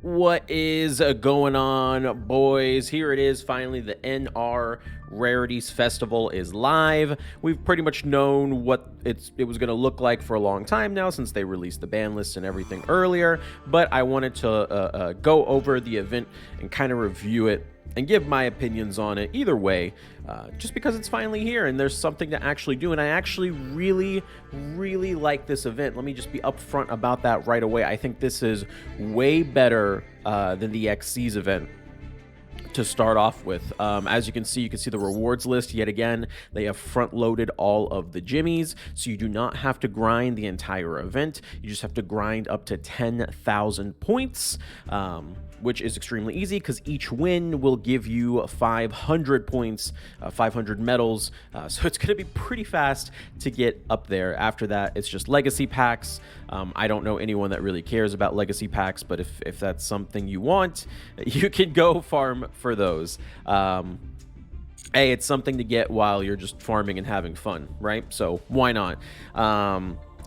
What is going on, boys? Here it is, finally. The NR Rarities Festival is live. We've pretty much known what it was going to look like for a long time now, since they released the ban list and everything earlier. But I wanted to go over the event and kind of review it and give my opinions on it either way, just because it's finally here and there's something to actually do. And I actually really like this event. Let me just be upfront about that right away. I think this is way better than the XC's event to start off with. As you can see the rewards list yet again. They have front loaded all of the jimmies, so you do not have to grind the entire event. You just have to grind up to 10,000 points, which is extremely easy because each win will give you 500 points, 500 medals. So it's going to be pretty fast to get up there. After that, it's just legacy packs. I don't know anyone that really cares about legacy packs, but if that's something you want, you can go farm for those. Hey, it's something to get while you're just farming and having fun, right? So why not?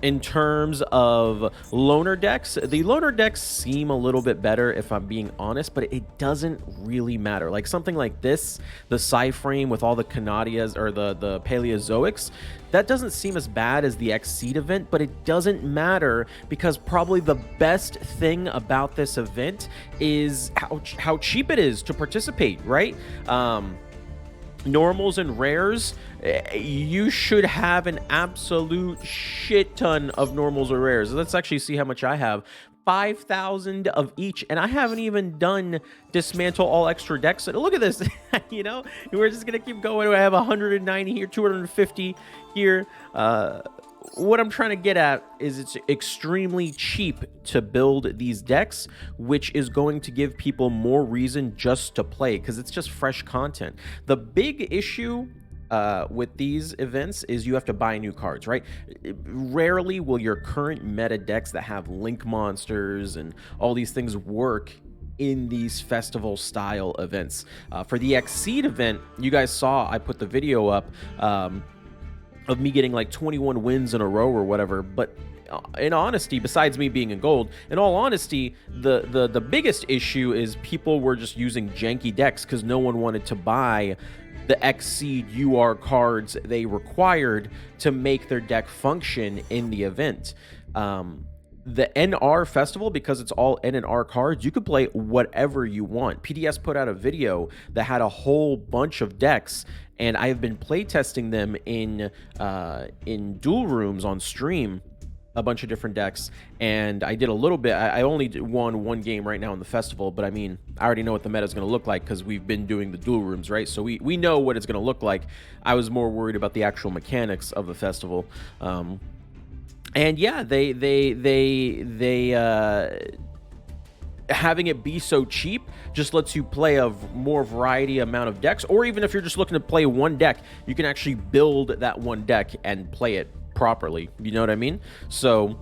In terms of loner decks, the loner decks seem a little bit better, if I'm being honest, but it doesn't really matter. Like something like this, the Psy-Frame with all the Canadias or the Paleozoics, that doesn't seem as bad as the Exceed event, but it doesn't matter because probably the best thing about this event is how cheap it is to participate, right? Normals and rares, you should have an absolute shit ton of normals or rares. Let's actually see how much I have. 5,000 of each, and I haven't even done dismantle all extra decks. And look at this. You know, we're just gonna keep going. I have 190 here, 250 here. What I'm trying to get at is it's extremely cheap to build these decks, which is going to give people more reason just to play because it's just fresh content. The big issue with these events is you have to buy new cards, right? Rarely will your current meta decks that have link monsters and all these things work in these festival style events. For the Exceed event, you guys saw I put the video up of me getting like 21 wins in a row or whatever, but in honesty, besides me being in gold, in all honesty, the biggest issue is people were just using janky decks because no one wanted to buy the Exceed UR cards they required to make their deck function in the event. The NR festival, because it's all N and R cards, you could play whatever you want. PDS put out a video that had a whole bunch of decks, and I have been playtesting them in duel rooms on stream, a bunch of different decks, and I did a little bit. I only won one game right now in the festival, but I mean, I already know what the meta is going to look like because we've been doing the duel rooms, right? So we know what it's going to look like. I was more worried about the actual mechanics of the festival. And yeah, they having it be so cheap just lets you play a more variety amount of decks, or even if you're just looking to play one deck, you can actually build that one deck and play it properly. You know what I mean? So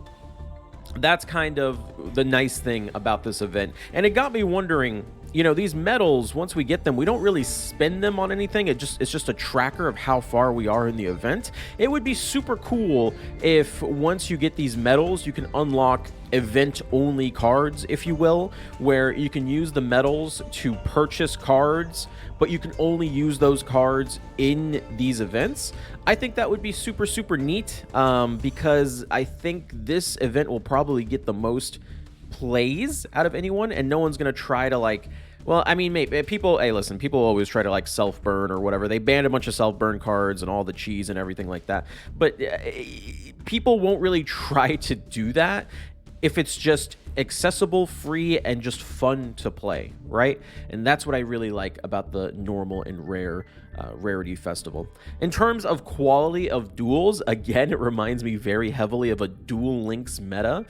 that's kind of the nice thing about this event. And it got me wondering, you know, these medals, once we get them, we don't really spend them on anything. It's just a tracker of how far we are in the event. It would be super cool if once you get these medals, you can unlock event-only cards, if you will, where you can use the medals to purchase cards, but you can only use those cards in these events. I think that would be super neat, because I think this event will probably get the most plays out of anyone, and no one's gonna try to, like, well, I mean, maybe people, hey, listen, people always try to like self-burn or whatever. They banned a bunch of self-burn cards and all the cheese and everything like that, but people won't really try to do that if it's just accessible, free, and just fun to play, right? And that's what I really like about the normal and rare Rarity Festival. In terms of quality of duels, again, it reminds me very heavily of a Duel Links meta.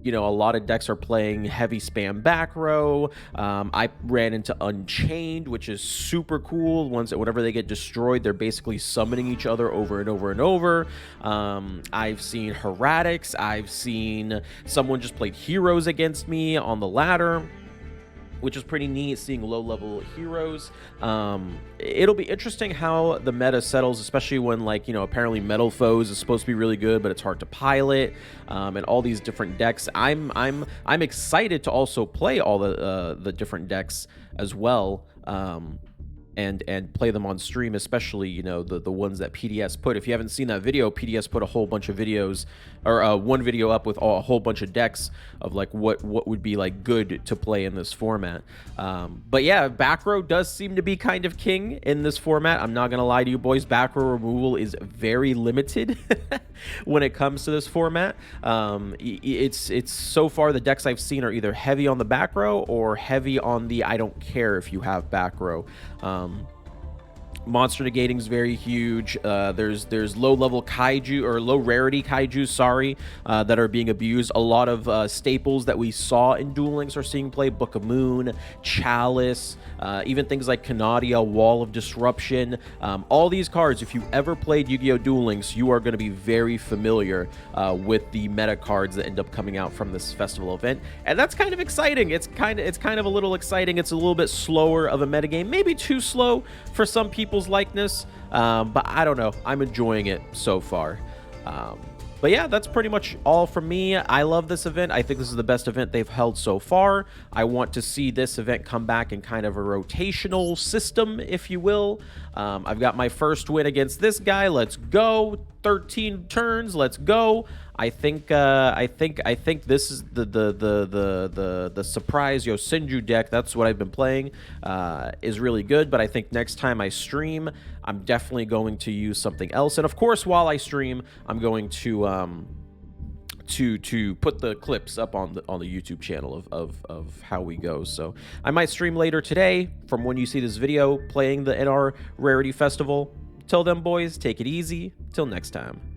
You know, a lot of decks are playing heavy spam back row. I ran into Unchained, which is super cool. Whenever they get destroyed, they're basically summoning each other over and over and over. I've seen Heretics. I've seen someone just played Heroes against me on the ladder. which is pretty neat, seeing low-level heroes. It'll be interesting how the meta settles, especially when, like, apparently Metal Foes is supposed to be really good, but it's hard to pilot, and all these different decks. I'm excited to also play all the different decks as well. And play them on stream, especially the ones that PDS put. If you haven't seen that video, PDS put a whole bunch of videos, or one video up with a whole bunch of decks of like what would be like good to play in this format. But yeah, back row does seem to be kind of king in this format. I'm not gonna lie to you boys, back row removal is very limited when it comes to this format. It's so far the decks I've seen are either heavy on the back row or heavy on the I don't care if you have back row. Monster negating is very huge. There's low level kaiju, or low rarity kaiju, sorry, that are being abused. A lot of staples that we saw in Duel Links are seeing play: Book of Moon, Chalice, even things like Canadia, Wall of Disruption. All these cards, if you ever played Yu-Gi-Oh! Duel Links, you are going to be very familiar with the meta cards that end up coming out from this festival event, and that's kind of exciting. It's kind of a little exciting. It's a little bit slower of a metagame, maybe too slow for some people's likeness, but I don't know. I'm enjoying it so far. But yeah, that's pretty much all from me. I love this event. I think this is the best event they've held so far. I want to see this event come back in kind of a rotational system, if you will. I've got my first win against this guy. Let's go. 13 turns. Let's go. I think this is the surprise Yosenju deck. That's what I've been playing. Is really good, but I think next time I stream, I'm definitely going to use something else. And of course, while I stream, I'm going to put the clips up on the YouTube channel of how we go. So I might stream later today from when you see this video playing the NR Rarity Festival. Till then, boys, take it easy. Till next time.